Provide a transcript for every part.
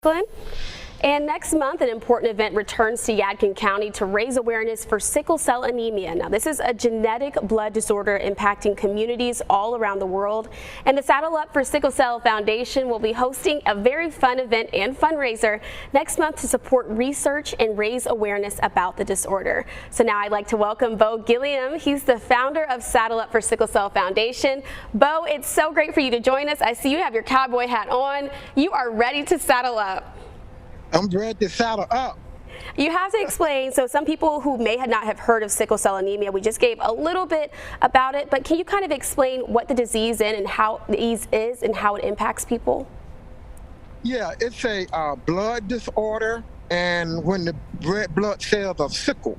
Glenn. And next month, an important event returns to Yadkin County to raise awareness for sickle cell anemia. Now, this is a genetic blood disorder impacting communities all around the world. And the Saddle Up for Sickle Cell Foundation will be hosting a very fun event and fundraiser next month to support research and raise awareness about the disorder. So now I'd like to welcome Bo Gilliam. He's the founder of Saddle Up for Sickle Cell Foundation. Bo, it's so great for you to join us. I see you have your cowboy hat on. You are ready to saddle up. I'm ready to saddle up. You have to explain, so some people who may not have heard of sickle cell anemia, we just gave a little bit about it, but can you kind of explain what the disease is and how it impacts people? Yeah, it's a blood disorder, and when the red blood cells are sickle,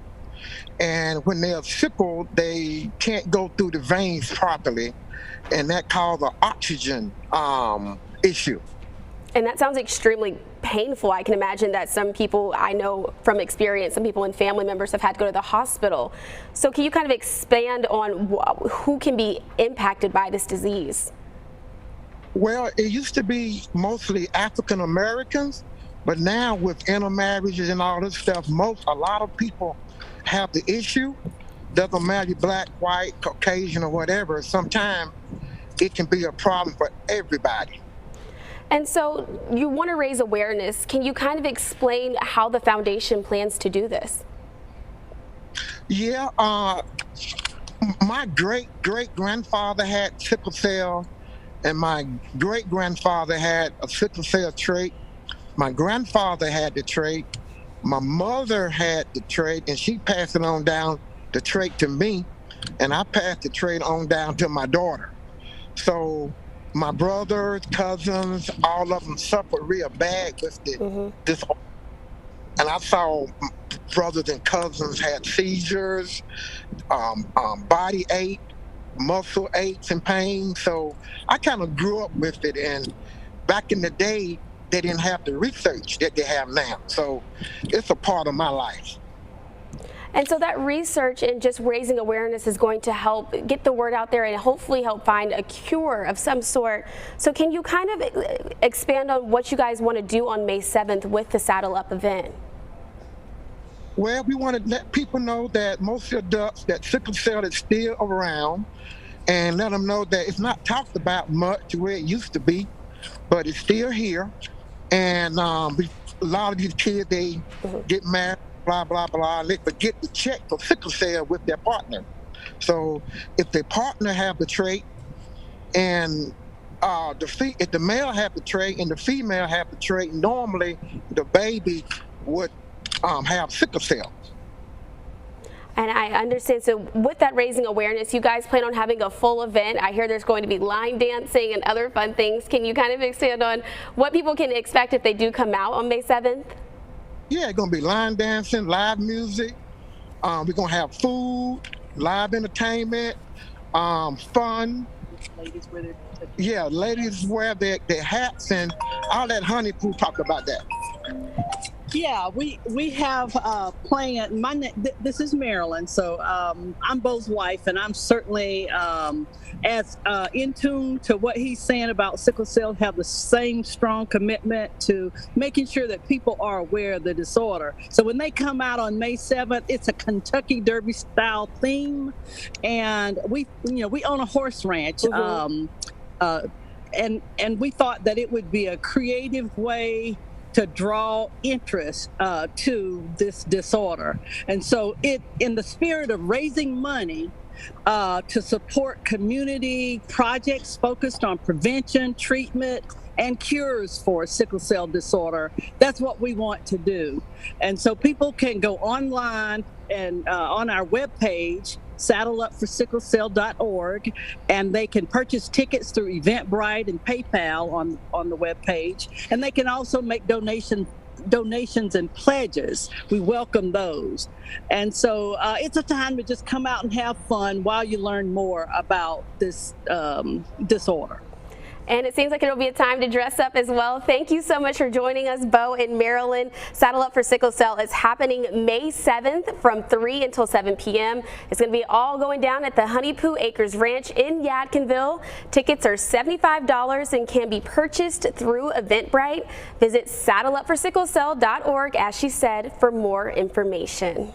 and when they're sickle, they can't go through the veins properly, and that causes an oxygen issue. And that sounds extremely painful. I can imagine that some people, I know from experience, some people and family members have had to go to the hospital. So can you kind of expand on who can be impacted by this disease? Well, it used to be mostly African Americans, but now with intermarriages and all this stuff, a lot of people have the issue. Doesn't matter black, white, Caucasian, or whatever. Sometimes it can be a problem for everybody. And so you want to raise awareness. Can you kind of explain how the foundation plans to do this? Yeah, my great-great-grandfather had sickle cell, and my great-grandfather had a sickle cell trait. My grandfather had the trait. My mother had the trait, and she passed it on down the trait to me, and I passed the trait on down to my daughter. So my brothers, cousins, all of them suffered real bad with this. And I saw brothers and cousins had seizures, body ache, muscle aches and pain. So I kind of grew up with it. And back in the day, they didn't have the research that they have now. So it's a part of my life. And so that research and just raising awareness is going to help get the word out there and hopefully help find a cure of some sort. So can you kind of expand on what you guys want to do on May 7th with the Saddle Up event? Well, we want to let people know that most adults, that sickle cell is still around, and let them know that it's not talked about much where it used to be, but it's still here. And a lot of these kids, they get married, blah, blah, blah. They forget to check for sickle cell with their partner. So if their partner have the trait and if the male have the trait and the female have the trait, normally the baby would have sickle cell. And I understand, so with that raising awareness, you guys plan on having a full event. I hear there's going to be line dancing and other fun things. Can you kind of expand on what people can expect if they do come out on May 7th? Yeah, it's gonna be line dancing, live music. We're gonna have food, live entertainment, fun. Ladies wear their hats and all that. Honey Pooh talked about that. Yeah, we have planned. This is Marilyn, so I'm Bo's wife, and I'm certainly as in tune to what he's saying about sickle cell. Have the same strong commitment to making sure that people are aware of the disorder. So when they come out on May 7th, it's a Kentucky Derby style theme, and we own a horse ranch. And we thought that it would be a creative way to draw interest to this disorder. And so in the spirit of raising money to support community projects focused on prevention, treatment, and cures for sickle cell disorder, that's what we want to do. And so people can go online and on our webpage, saddleupforsicklecell.org, and they can purchase tickets through Eventbrite and PayPal on the webpage, and they can also make donations and pledges. We welcome those. And so it's a time to just come out and have fun while you learn more about this disorder. And it seems like it'll be a time to dress up as well. Thank you so much for joining us, Bo in Maryland. Saddle Up for Sickle Cell is happening May 7th from 3 until 7 p.m. It's going to be all going down at the Honey Poo Acres Ranch in Yadkinville. Tickets are $75 and can be purchased through Eventbrite. Visit saddleupforsicklecell.org, as she said, for more information.